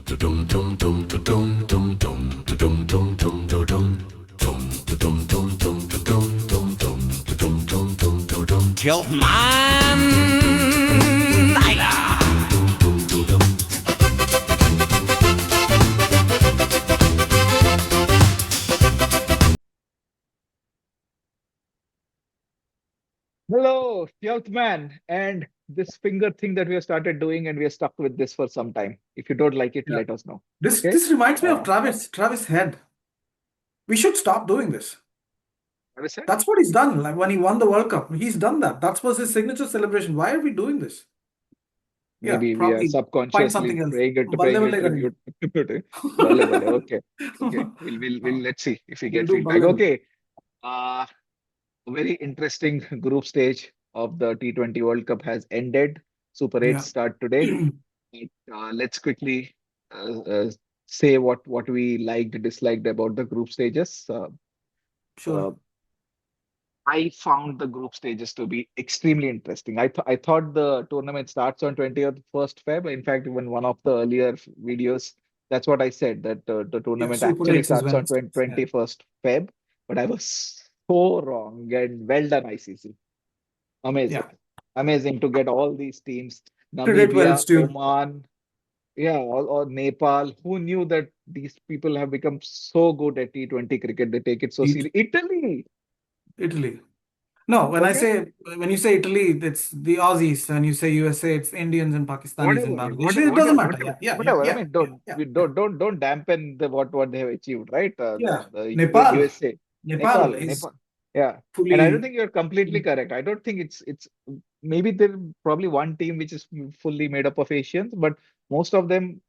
Tiltman. Hello, Youth Man, and this finger thing that we have started doing, and we are stuck with this for some time. If you don't like it, Yeah. let us know. This Okay? this reminds me of Uh, Travis Head. We should stop doing this. have a say? That's what he's done. Like when he won the World Cup, he's done that. That was his signature celebration. Why are we doing this? Yeah, Maybe we are probably find subconsciously something else. praying Balle a balle tribute. karenge. Bale bale. Okay, okay. We'll let's see if we We'll get do feedback. balle balle. Okay. Uh, a very interesting group stage of the T20 World Cup has ended. Super 8 Yeah. start today. Let's quickly say what we liked, disliked about the group stages. Uh, Sure. I found the group stages to be extremely interesting. I thought the tournament starts on 20th first Feb. In fact, even one of the earlier videos, that's what I said, that the Yeah, tournament Super actually 8 is starts when on it starts. Yeah. 21st Feb. But I was so wrong, and well done, ICC. Yeah. Amazing. Amazing to get all these teams. Did it well, Namibia, Stu. Oman, yeah, or Nepal. Who knew that these people have become so good at T20 cricket? They take it so It, seriously. Italy. Italy. No, Okay. when you say Italy, it's the Aussies. When you say USA, it's Indians and Pakistanis and Whatever, Bangladesh. It doesn't matter. whatever, Yeah, yeah, yeah, whatever. I yeah, mean, yeah, yeah, yeah. don't dampen what they have achieved, right? Yeah. The Nepal. USA, Nepal Nepal, is yeah. And I don't fully. think you're completely correct. I don't think it's maybe there probably one team which is fully made up of Asians, but most of them,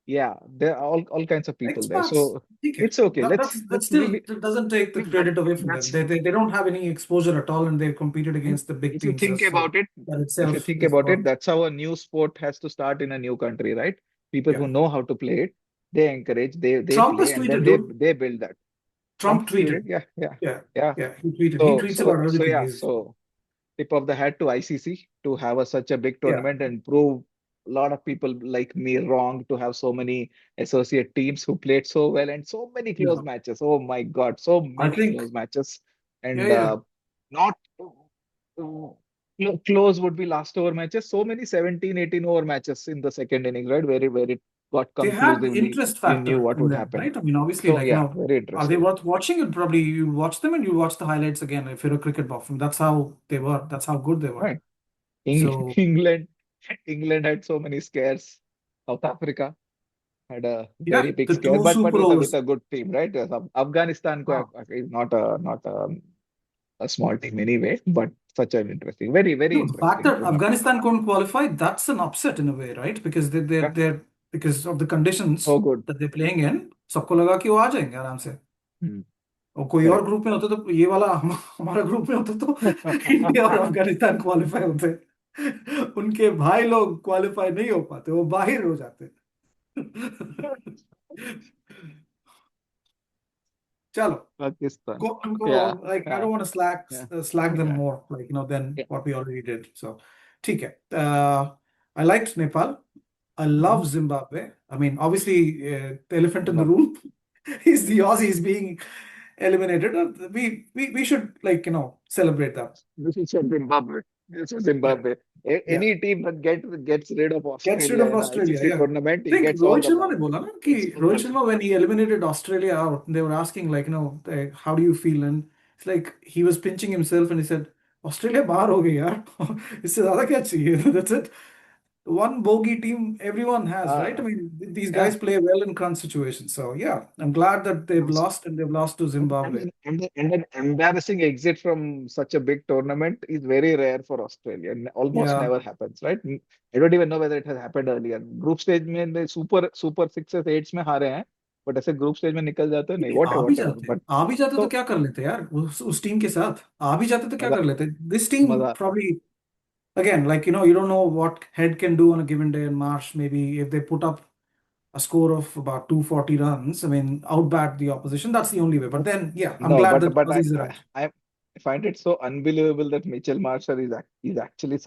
yeah, there are all kinds of people there. Expats. So Okay. it's okay. That Let's still that doesn't take the that credit away from them. that's They don't have any exposure at all, and they've competed against the big if you teams. think So about it, that if you itself think is about it, worth. that's how a new sport has to start in a new country, right? People Yeah. who know how to play it, they encourage, they Trump play, has and then tweeted, dude. they build that. Trump Trump tweeted, tweeted. yeah, yeah, Yeah. yeah. Yeah. He tweeted. He So tweets so about so everything. yeah, He's so tip of the hat to ICC to have such a big yeah. tournament and prove a lot of people like me wrong to have so many associate teams who played so well and so many close Yeah. matches. Oh my God, so I many think. close matches, Yeah. and Yeah. not close would be last over matches. So many 17, 18 over matches in the second innings, right? Where it got They had conclusively, interest you knew factor what in would them, happen. right? I mean, obviously, So like, yeah, very are they interesting. worth watching? You watch them and you watch the highlights again if you're a cricket buff. And that's how they were. That's how good they were. Right. So England, England had so many scares. South Africa had a yeah, very big the scare, two but super with overs. a good team, right? Afghanistan Wow. is not a small team anyway, but such an interesting, very No, the fact interesting that tournament. Afghanistan couldn't qualify, that's an upset in a way, right? Because Yeah, they're because of the conditions so good. that they're playing in, सबको लगा कि वो आ जाएंगे आराम से. Hmm, और कोई और correct. ग्रुप में होता तो ये वाला हमारा ग्रुप में होता तो इंडिया और अफगानिस्तान क्वालिफाई होते. उनके भाई लोग क्वालिफाई नहीं हो पाते, वो बाहर हो जाते. चलो. Pakistan. Go, Yeah, like I yeah, don't want to yeah, slag them yeah, more, like than yeah. what we already did. So, ठीक है. I liked Nepal. I Mhm. love Zimbabwe. I mean, obviously, the elephant in the No, room is the Aussies being eliminated. We should celebrate that. this is Zimbabwe. This is Yeah, Zimbabwe. yeah. Any team that gets rid of Gets rid Australia of in a Australia. ICC Yeah. tournament, I he think gets all Rohit the Sharma ne marks. bola na It's कि Rohit super. Sharma when he eliminated Australia out, they were asking like, how do you feel? And it's like he was pinching himself and he said, Australia बाहर हो गई यार. इससे ज़्यादा क्या चाहिए? That's it. One bogey team everyone has, right? I Uh, mean, these yeah. guys play well in crunch situations. So yeah, I'm glad that they've lost and they've lost to Zimbabwe. And an embarrassing exit from such a big tournament is very rare for Australia. Almost Yeah. never happens, right? I don't even know whether it has happened earlier. Group stage में they super sixes eights में हारे हैं, but ऐसे group stage में निकल जाते हैं नहीं. Whatever. But आ भी जाते तो so क्या कर लेते यार उस टीम के साथ आ भी जाते तो क्या मजा कर लेते. This team मजा probably again, like, you don't know what head can do on a given day in March. Maybe if they put up a score of about 240 runs, I mean, outbat the opposition. That's the only way. But then, yeah, I'm no, glad but that Aussies are out. I find it so unbelievable that Mitchell Marshall is actually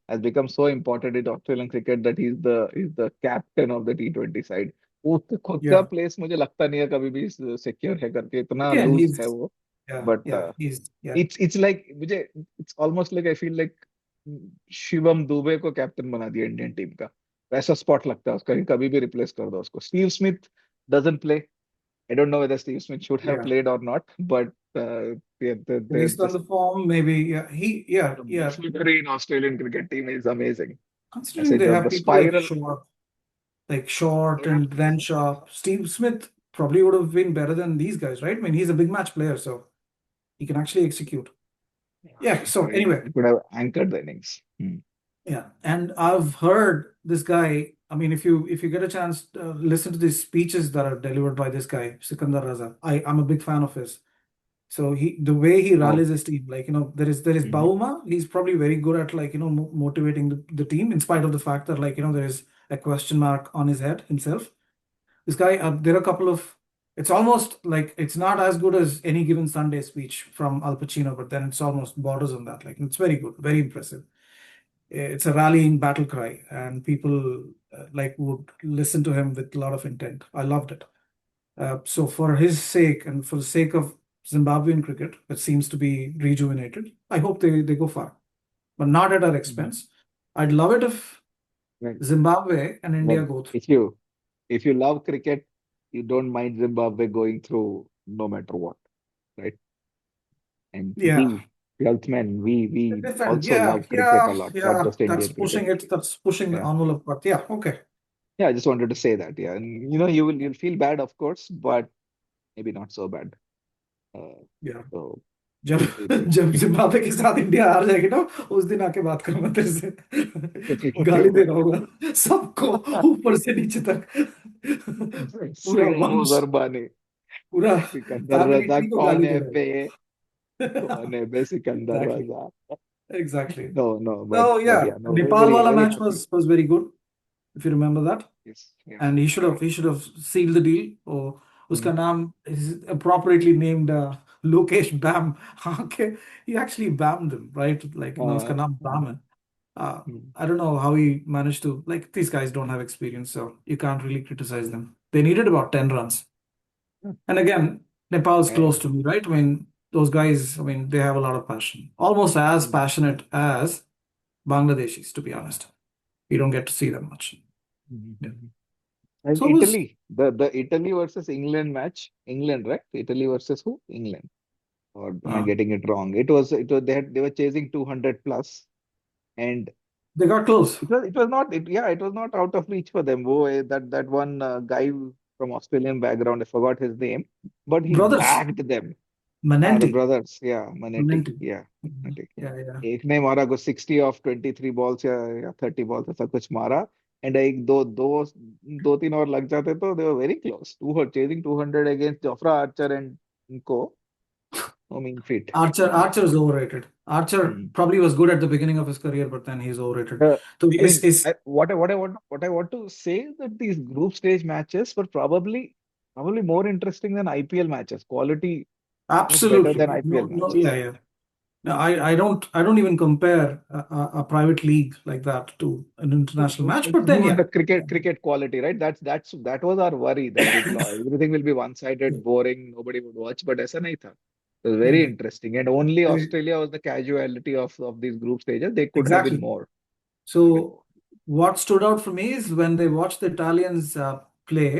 has become so important in Australian cricket that he's the captain of the T20 side. वो खुद का Yeah. Place मुझे लगता नहीं है कभी भी secure है करके, इतना Again, लूज है he's वो. yeah, but yeah, he's yeah, it's like मुझे, it's almost like I feel like Shivam Dube को कैप्टन बना दिया इंडियन टीम का. वैसा स्पॉट लगता है उसका कि कभी भी रिप्लेस कर दो उसको. Steve Smith doesn't play. I don't know whether Steve Smith should have yeah. played or not, but yeah, they're Based on just the form, maybe yeah, the yeah. midfielder in Australian cricket team is amazing. I Considering said they have the people like spiral. Short Yeah, and Renshaw, Steve Smith probably would have been better than these guys, right? I mean, he's a big match player, so he can actually execute. Yeah. he So could anyway, he could have anchored the innings. Hmm. yeah, and I've heard this guy. I mean, if you get a chance, listen to these speeches that are delivered by this guy, Sikandar Raza. I'm a big fan of his. So the way he Oh. rallies his team, like there is Mhm. Bauma. He's probably very good at motivating the team, in spite of the fact that there is a question mark on his head himself. This guy, there are a couple of. It's almost like it's not as good as any given Sunday speech from Al Pacino, but then it's almost borders on that. Like it's very good, very impressive. It's a rallying battle cry, and people would listen to him with a lot of intent. I loved it. So for his sake and for the sake of Zimbabwean cricket, that seems to be rejuvenated, I hope they go far, but not at our Mhm. expense. I'd love it if Well, Zimbabwe and India well, go through. if you love cricket, you don't mind Zimbabwe going through no matter what, right? And Yeah. we Healthmen, we Different. also Yeah, love cricket yeah, a lot, not yeah. just Indian cricket. That's pushing the Yeah. envelope. But yeah, okay. Yeah, I just wanted to say that. Yeah, and you'll feel bad, of course, but maybe not so bad. Uh, Yeah. so जब it, जब it, Zimbabwe के साथ India हार जाएगी ना, उस दिन आके बात करूंगा तेरे से. गाली दे रहा होगा सबको, ऊपर से नीचे तक. पूरा सिंगू वंश, जरबानी. पूरा सिकंदर फैमिली रजा ट्री को कौन गाली है दे रहा बे? कौन है बे Sikandar exactly, Raza? Exactly. No, but So yeah, yeah, no, very Nepal very wala very match happy. was very good, if you remember that. Yes, yeah, And correct. he should have sealed the deal. Or Mm, uska naam is appropriately named Lokesh Bam. Okay, he actually bammed him, right? Like uska naam Bam mm, hai. Uh, mm, I don't know how he managed to, like, these guys don't have experience, so you can't really criticize them. They needed about 10 runs. mm. And again, Nepal's Yeah, close to me, right? I mean, those guys, I mean, they have a lot of passion. Almost as mm, passionate as Bangladeshis, to be honest. You don't get to see them much. mm, Yeah. mm. And So it was, Italy, the Italy versus England match, England, right? Italy versus who? England. Or am I uh, getting it wrong? It was they were chasing 200 plus, and they got close. it was not yeah, it was not out of reach for them. Oh, that one guy from Australian background, I forgot his name, but he Brothers, bagged them. The Manenti. brothers, yeah, Manetti, Manenti. yeah, Manetti. Yeah, yeah. एक ने मारा कुछ 60 of 23 balls या 30 balls ऐसा कुछ मारा. And एक दो दो दो तीन और लग जाते तो they were very close to chasing 200 against Jofra Archer and इनको. I mean fit. Archer is overrated. Archer probably was good at the beginning of his career, but then he's overrated. Uh, So I mean, is what I want to say is that these group stage matches were probably more interesting than IPL matches. Quality much better than absolutely IPL no, no, yeah, matches. yeah. No, I don't even compare a private league like that to an international match. But then No, yeah, the cricket quality, right? That was our worry that everything will be one-sided, boring, nobody would watch. But ऐसा नहीं था. It was very yeah. interesting, and only Eh, Australia was the casualty of these group stages. They could have been exactly. more, even So more. what stood out for me is when they watched the Italians play,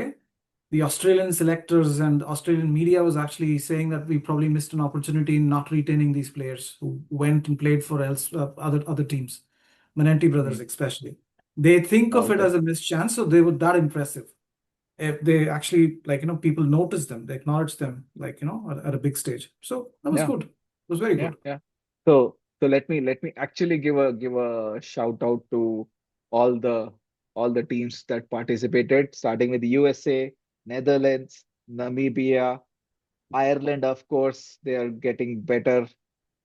the Australian selectors and Australian media was actually saying that we probably missed an opportunity in not retaining these players who went and played for other teams, Manenti brothers Mm. especially. They think of it Okay. as a missed chance, so they were that impressive. If they actually, people noticed them, they acknowledged them, at a big stage. So that was Yeah. good. It was very Yeah. good. Yeah. So let me actually give a shout out to all the all the teams that participated, starting with the USA, Netherlands, Namibia, Ireland, of course, they are getting better.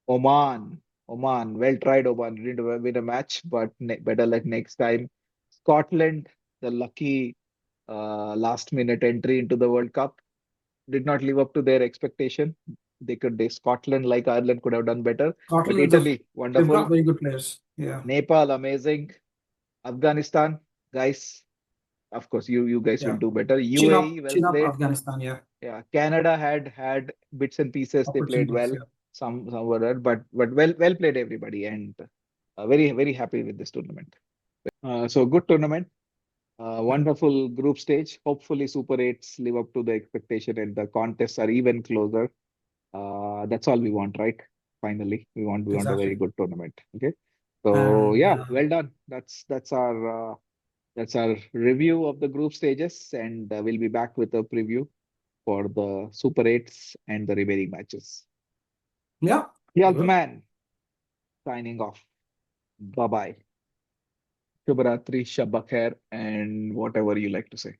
Oman, well tried, Oman. Didn't win a match, but better luck next time. Scotland, the lucky last minute entry into the World Cup, did not live up to their expectation. Scotland, like Ireland, could have done better. But Scotland, Italy, they've wonderful. got very good players. Yeah. Nepal, amazing. Afghanistan, guys. Of course, you guys will Yeah. do better. Chin UAE, up, well chin up played. Afghanistan. Yeah. Yeah, Canada had bits and pieces. They played Opportunities. well. Yeah. Some were there, but well played everybody, and very happy with this tournament. So good tournament. Yeah. Wonderful group stage. Hopefully, Super 8s live up to the expectation and the contests are even closer. That's all we want, right? Finally, we want a very Exactly. good tournament. Okay. So And yeah, well done. That's our review of the group stages, and we'll be back with a preview for the Super 8s and the remaining matches. yeah, The we Health will. Man signing off. Bye bye. Shubharatri, Shabba Khair, and whatever you like to say.